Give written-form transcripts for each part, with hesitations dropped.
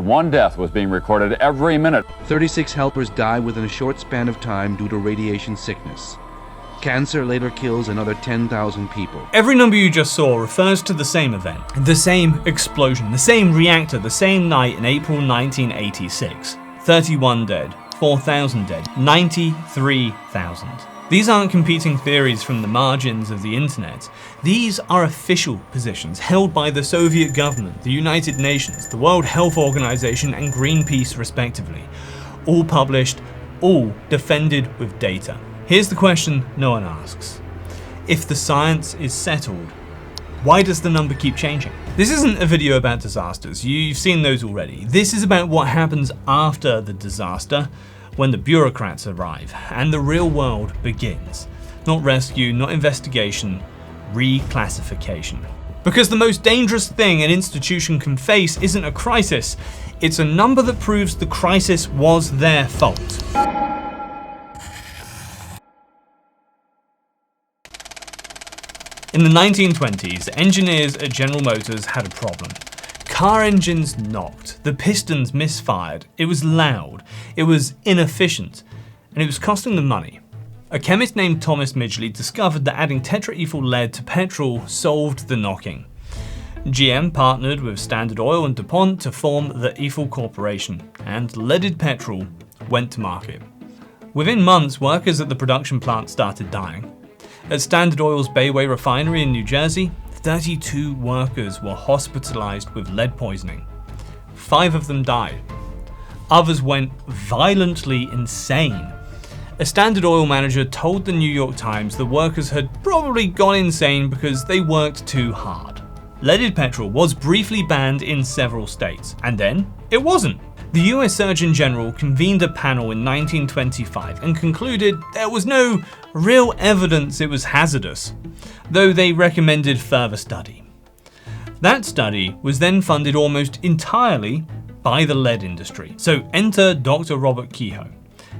one death was being recorded every minute. 36 helpers die within a short span of time due to radiation sickness. Cancer later kills another 10,000 people. Every number you just saw refers to the same event, the same explosion, the same reactor, the same night in April 1986. 31 dead, 4,000 dead, 93,000. These aren't competing theories from the margins of the internet. These are official positions held by the Soviet government, the United Nations, the World Health Organization, and Greenpeace respectively. All published, all defended with data. Here's the question no one asks. If the science is settled, why does the number keep changing? This isn't a video about disasters, you've seen those already. This is about what happens after the disaster, when the bureaucrats arrive and the real world begins. Not rescue, not investigation, reclassification. Because the most dangerous thing an institution can face isn't a crisis, it's a number that proves the crisis was their fault. In the 1920s, engineers at General Motors had a problem. Car engines knocked, the pistons misfired, it was loud, it was inefficient, and it was costing them money. A chemist named Thomas Midgley discovered that adding tetraethyl lead to petrol solved the knocking. GM partnered with Standard Oil and DuPont to form the Ethyl Corporation, and leaded petrol went to market. Within months, workers at the production plant started dying. At Standard Oil's Bayway refinery in New Jersey, 32 workers were hospitalized with lead poisoning. 5 of them died. Others went violently insane. A Standard Oil manager told the New York Times the workers had probably gone insane because they worked too hard. Leaded petrol was briefly banned in several states, and then it wasn't. The US Surgeon General convened a panel in 1925 and concluded there was no real evidence it was hazardous, though they recommended further study. That study was then funded almost entirely by the lead industry. So enter Dr. Robert Kehoe,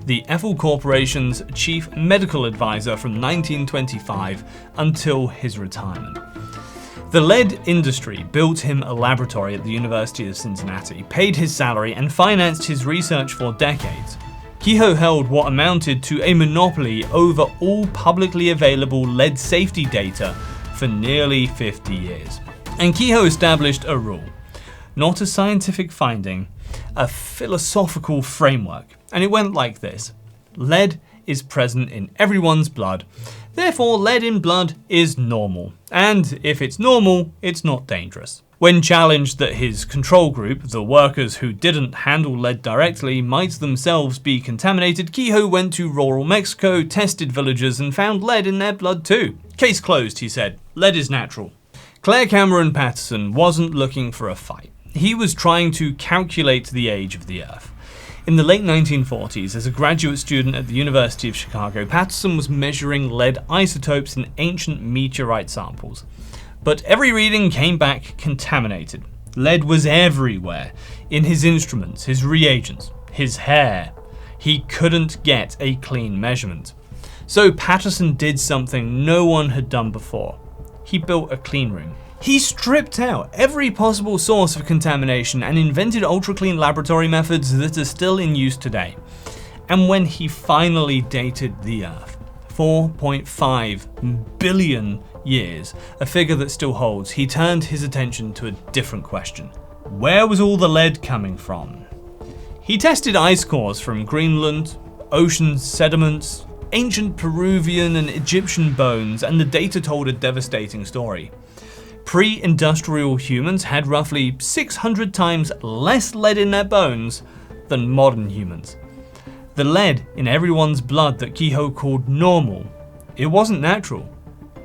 the Ethyl Corporation's chief medical advisor from 1925 until his retirement. The lead industry built him a laboratory at the University of Cincinnati, paid his salary, and financed his research for decades. Kehoe held what amounted to a monopoly over all publicly available lead safety data for nearly 50 years. And Kehoe established a rule, not a scientific finding, a philosophical framework. And it went like this: lead is present in everyone's blood. Therefore, lead in blood is normal. And if it's normal, it's not dangerous. When challenged that his control group, the workers who didn't handle lead directly, might themselves be contaminated, Kehoe went to rural Mexico, tested villagers, and found lead in their blood too. Case closed, he said. Lead is natural. Claire Cameron Patterson wasn't looking for a fight. He was trying to calculate the age of the Earth. In the late 1940s, as a graduate student at the University of Chicago, Patterson was measuring lead isotopes in ancient meteorite samples. But every reading came back contaminated. Lead was everywhere, in his instruments, his reagents, his hair. He couldn't get a clean measurement. So Patterson did something no one had done before. He built a clean room. He stripped out every possible source of contamination and invented ultra-clean laboratory methods that are still in use today. And when he finally dated the Earth, 4.5 billion years, a figure that still holds, he turned his attention to a different question. Where was all the lead coming from? He tested ice cores from Greenland, ocean sediments, ancient Peruvian and Egyptian bones, and the data told a devastating story. Pre-industrial humans had roughly 600 times less lead in their bones than modern humans. The lead in everyone's blood that Kehoe called normal, it wasn't natural.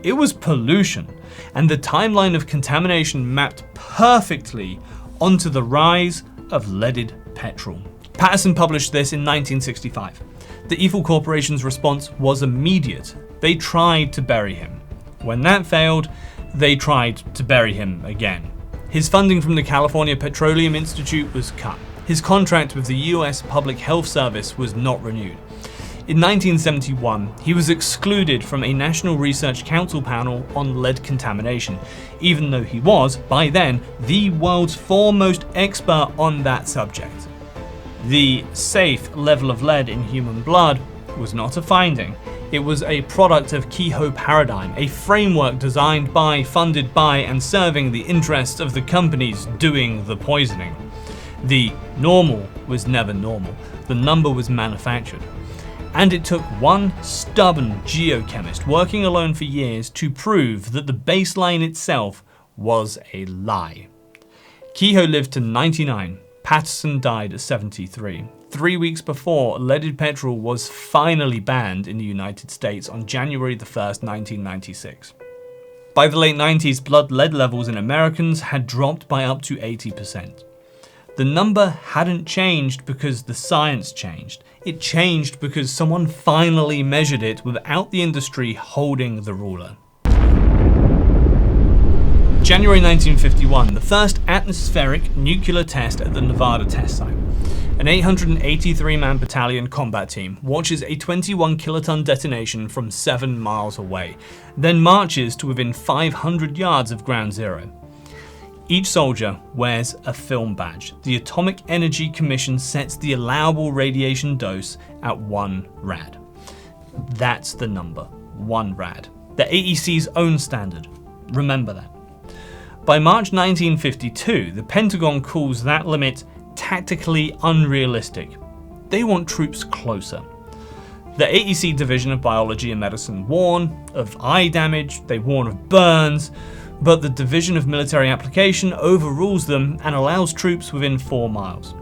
It was pollution, and the timeline of contamination mapped perfectly onto the rise of leaded petrol. Patterson published this in 1965. The Ethyl Corporation's response was immediate. They tried to bury him. When that failed, they tried to bury him again. His funding from the California Petroleum Institute was cut. His contract with the US Public Health Service was not renewed. In 1971, he was excluded from a National Research Council panel on lead contamination, even though he was, by then, the world's foremost expert on that subject. The safe level of lead in human blood was not a finding. It was a product of Kehoe paradigm, a framework designed by, funded by, and serving the interests of the companies doing the poisoning. The normal was never normal. The number was manufactured. And it took one stubborn geochemist working alone for years to prove that the baseline itself was a lie. Kehoe lived to 99. Patterson died at 73. 3 weeks before, leaded petrol was finally banned in the United States on January 1st, 1996. By the late 90s, blood lead levels in Americans had dropped by up to 80%. The number hadn't changed because the science changed. It changed because someone finally measured it without the industry holding the ruler. January 1951, the first atmospheric nuclear test at the Nevada test site. An 883-man battalion combat team watches a 21 kiloton detonation from 7 miles away, then marches to within 500 yards of ground zero. Each soldier wears a film badge. The Atomic Energy Commission sets the allowable radiation dose at 1 rad. That's the number, 1 rad. The AEC's own standard. Remember that. By March 1952, the Pentagon calls that limit tactically unrealistic. They want troops closer. The AEC Division of Biology and Medicine warn of eye damage, they warn of burns, but the Division of Military Application overrules them and allows troops within 4 miles.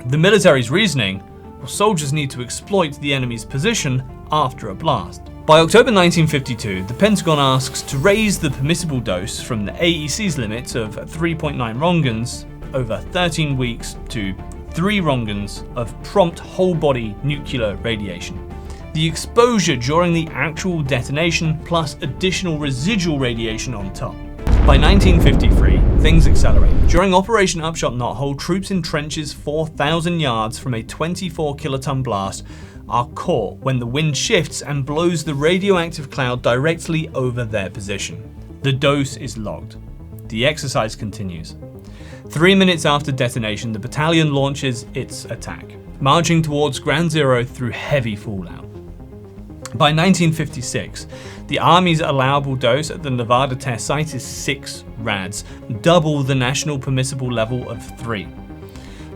The military's reasoning: well, soldiers need to exploit the enemy's position after a blast. By October 1952, the Pentagon asks to raise the permissible dose from the AEC's limit of 3.9 röntgens over 13 weeks to 3 röntgens of prompt whole-body nuclear radiation. The exposure during the actual detonation plus additional residual radiation on top. By 1953, things accelerate. During Operation Upshot Knothole, troops in trenches 4,000 yards from a 24 kiloton blast are caught when the wind shifts and blows the radioactive cloud directly over their position. The dose is logged. The exercise continues. 3 minutes after detonation, the battalion launches its attack, marching towards ground zero through heavy fallout. By 1956, the Army's allowable dose at the Nevada test site is 6 rads, double the national permissible level of 3.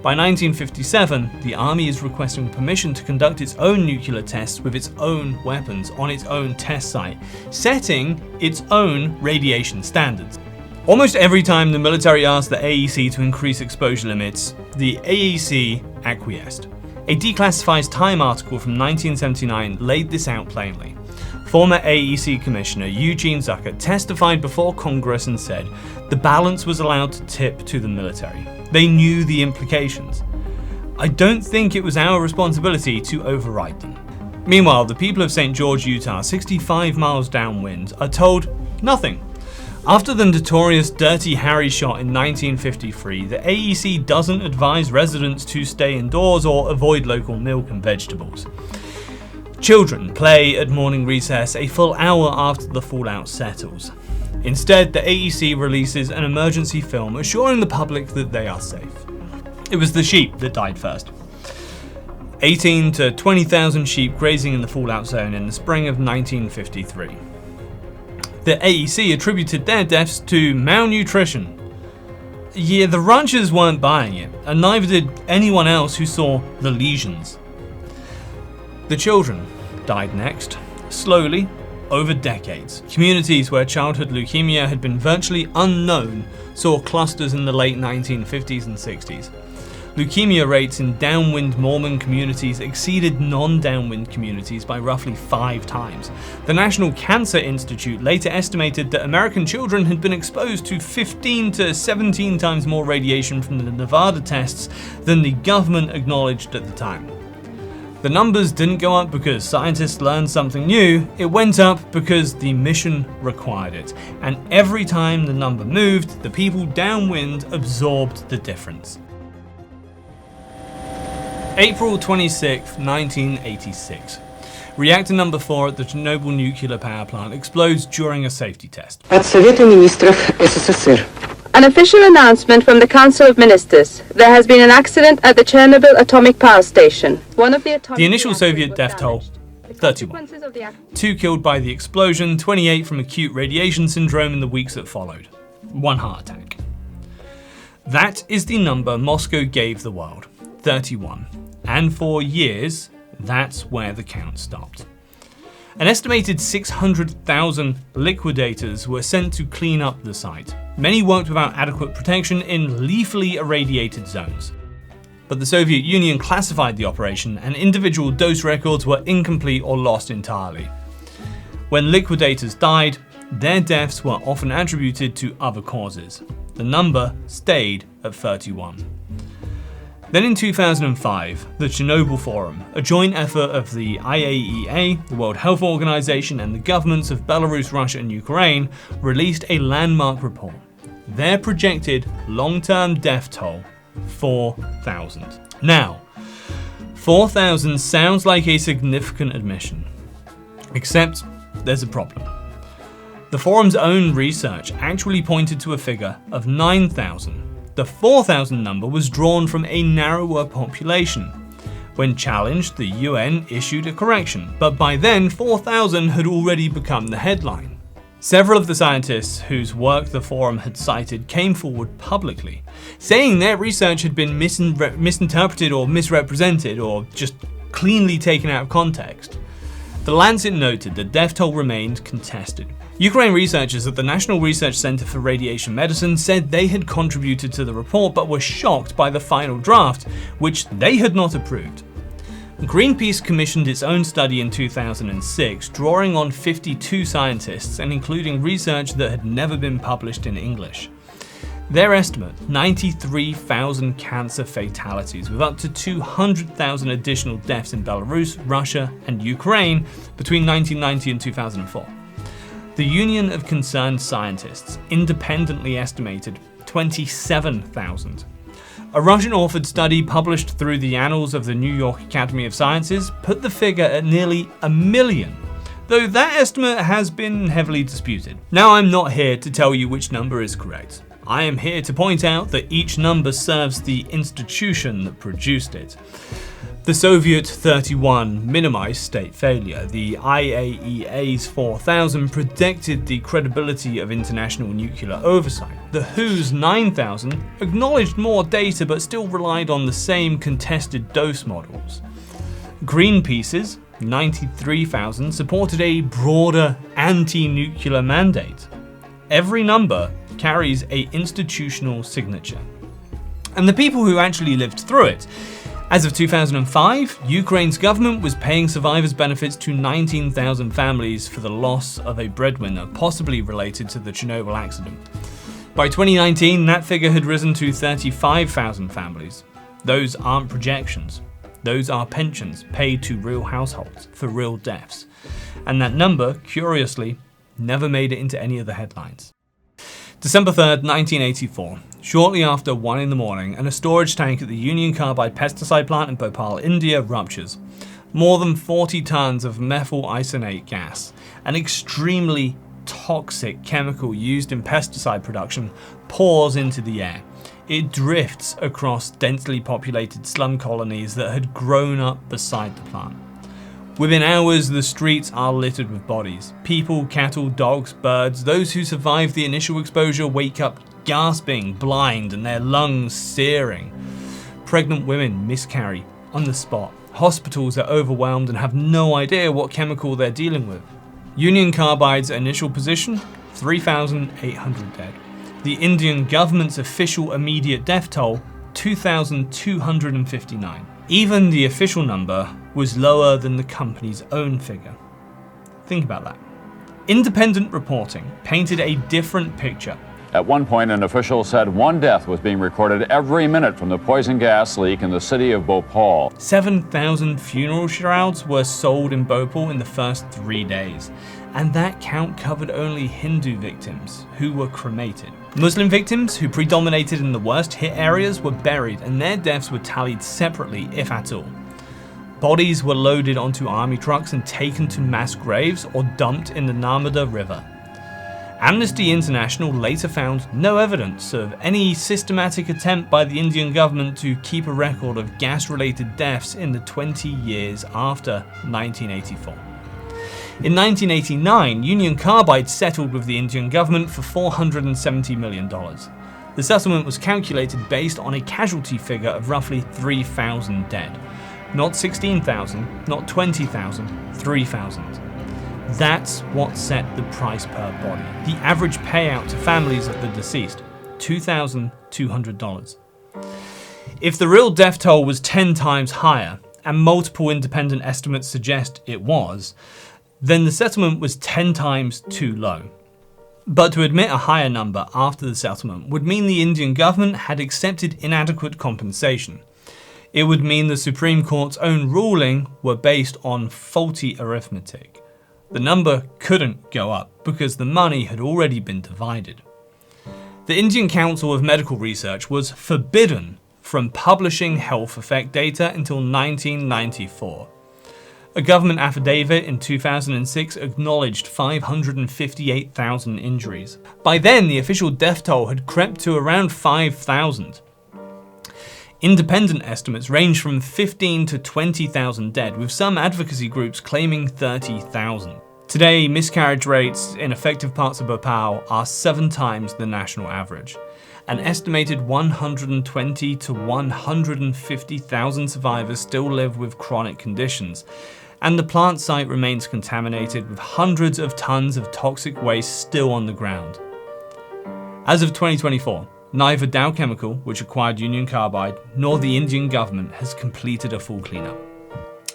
By 1957, the Army is requesting permission to conduct its own nuclear tests with its own weapons on its own test site, setting its own radiation standards. Almost every time the military asked the AEC to increase exposure limits, the AEC acquiesced. A declassified Time article from 1979 laid this out plainly. Former AEC Commissioner Eugene Zucker testified before Congress and said the balance was allowed to tip to the military. They knew the implications. I don't think it was our responsibility to override them. Meanwhile, the people of St. George, Utah, 65 miles downwind, are told nothing. After the notorious Dirty Harry shot in 1953, the AEC doesn't advise residents to stay indoors or avoid local milk and vegetables. Children play at morning recess a full hour after the fallout settles. Instead, the AEC releases an emergency film assuring the public that they are safe. It was the sheep that died first. 18 to 20,000 sheep grazing in the fallout zone in the spring of 1953. The AEC attributed their deaths to malnutrition. Yeah, the ranchers weren't buying it, and neither did anyone else who saw the lesions. The children died next, slowly, over decades. Communities where childhood leukemia had been virtually unknown saw clusters in the late 1950s and 60s. Leukemia rates in downwind Mormon communities exceeded non-downwind communities by roughly 5 times. The National Cancer Institute later estimated that American children had been exposed to 15 to 17 times more radiation from the Nevada tests than the government acknowledged at the time. The numbers didn't go up because scientists learned something new, it went up because the mission required it. And every time the number moved, the people downwind absorbed the difference. April 26, 1986. Reactor number 4 at the Chernobyl nuclear power plant explodes during a safety test. От Совета министров СССР. An official announcement from the Council of Ministers. There has been an accident at the Chernobyl atomic power station. The initial Soviet death toll, 31. 2 killed by the explosion, 28 from acute radiation syndrome in the weeks that followed. 1 heart attack. That is the number Moscow gave the world, 31. And for years, that's where the count stopped. An estimated 600,000 liquidators were sent to clean up the site. Many worked without adequate protection in lethally irradiated zones. But the Soviet Union classified the operation, and individual dose records were incomplete or lost entirely. When liquidators died, their deaths were often attributed to other causes. The number stayed at 31. Then in 2005, the Chernobyl Forum, a joint effort of the IAEA, the World Health Organization, and the governments of Belarus, Russia, and Ukraine, released a landmark report. Their projected long-term death toll, 4,000. Now, 4,000 sounds like a significant admission. Except there's a problem. The forum's own research actually pointed to a figure of 9,000. The 4,000 number was drawn from a narrower population. When challenged, the UN issued a correction, but by then 4,000 had already become the headline. Several of the scientists whose work the forum had cited came forward publicly, saying their research had been misinterpreted or misrepresented or just cleanly taken out of context. The Lancet noted the death toll remained contested. Ukraine researchers at the National Research Center for Radiation Medicine said they had contributed to the report but were shocked by the final draft, which they had not approved. Greenpeace commissioned its own study in 2006, drawing on 52 scientists and including research that had never been published in English. Their estimate, 93,000 cancer fatalities, with up to 200,000 additional deaths in Belarus, Russia, and Ukraine between 1990 and 2004. The Union of Concerned Scientists independently estimated 27,000. A Russian-authored study published through the Annals of the New York Academy of Sciences put the figure at nearly 1 million, though that estimate has been heavily disputed. Now, I'm not here to tell you which number is correct. I am here to point out that each number serves the institution that produced it. The Soviet 31 minimized state failure. The IAEA's 4,000 protected the credibility of international nuclear oversight. The WHO's 9,000 acknowledged more data but still relied on the same contested dose models. Greenpeace's 93,000 supported a broader anti-nuclear mandate. Every number carries an institutional signature. And the people who actually lived through it. As of 2005, Ukraine's government was paying survivors' benefits to 19,000 families for the loss of a breadwinner, possibly related to the Chernobyl accident. By 2019, that figure had risen to 35,000 families. Those aren't projections. Those are pensions paid to real households for real deaths. And that number, curiously, never made it into any of the headlines. December 3rd, 1984, shortly after 1 in the morning, and a storage tank at the Union Carbide pesticide plant in Bhopal, India ruptures. More than 40 tons of methyl isonate gas, an extremely toxic chemical used in pesticide production, pours into the air. It drifts across densely populated slum colonies that had grown up beside the plant. Within hours, the streets are littered with bodies. People, cattle, dogs, birds. Those who survive the initial exposure wake up gasping, blind, and their lungs searing. Pregnant women miscarry on the spot. Hospitals are overwhelmed and have no idea what chemical they're dealing with. Union Carbide's initial position, 3,800 dead. The Indian government's official immediate death toll, 2,259. Even the official number was lower than the company's own figure. Think about that. Independent reporting painted a different picture. At one point, an official said 1 death was being recorded every minute from the poison gas leak in the city of Bhopal. 7,000 funeral shrouds were sold in Bhopal in the first 3 days, and that count covered only Hindu victims who were cremated. Muslim victims, who predominated in the worst hit areas, were buried, and their deaths were tallied separately, if at all. Bodies were loaded onto army trucks and taken to mass graves or dumped in the Narmada River. Amnesty International later found no evidence of any systematic attempt by the Indian government to keep a record of gas-related deaths in the 20 years after 1984. In 1989, Union Carbide settled with the Indian government for $470 million. The settlement was calculated based on a casualty figure of roughly 3,000 dead. Not 16,000, not 20,000, 3,000. That's what set the price per body. The average payout to families of the deceased, $2,200. If the real death toll was 10 times higher, and multiple independent estimates suggest it was, then the settlement was 10 times too low. But to admit a higher number after the settlement would mean the Indian government had accepted inadequate compensation. It would mean the Supreme Court's own ruling were based on faulty arithmetic. The number couldn't go up because the money had already been divided. The Indian Council of Medical Research was forbidden from publishing health effect data until 1994. A government affidavit in 2006 acknowledged 558,000 injuries. By then, the official death toll had crept to around 5,000. Independent estimates range from 15 to 20,000 dead, with some advocacy groups claiming 30,000. Today, miscarriage rates in affected parts of Bhopal are 7 times the national average. An estimated 120 to 150,000 survivors still live with chronic conditions, and the plant site remains contaminated with hundreds of tons of toxic waste still on the ground. As of 2024, neither Dow Chemical, which acquired Union Carbide, nor the Indian government has completed a full cleanup.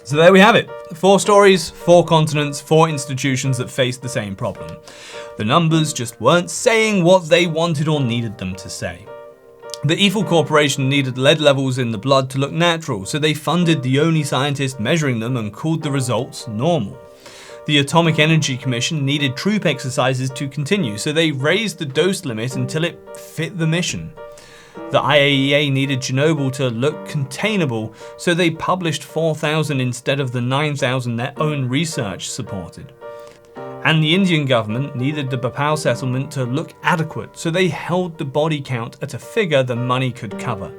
So there we have it. 4 stories, 4 continents, 4 institutions that faced the same problem. The numbers just weren't saying what they wanted or needed them to say. The evil corporation needed lead levels in the blood to look natural, so they funded the only scientist measuring them and called the results normal. The Atomic Energy Commission needed troop exercises to continue, so they raised the dose limit until it fit the mission. The IAEA needed Chernobyl to look containable, so they published 4,000 instead of the 9,000 their own research supported. And the Indian government needed the Bhopal settlement to look adequate, so they held the body count at a figure the money could cover.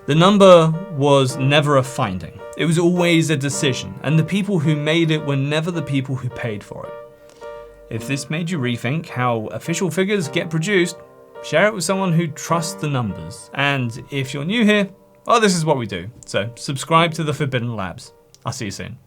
The number was never a finding. It was always a decision, and the people who made it were never the people who paid for it. If this made you rethink how official figures get produced, share it with someone who trusts the numbers. And if you're new here, well, this is what we do. So subscribe to the Forbidden Labs. I'll see you soon.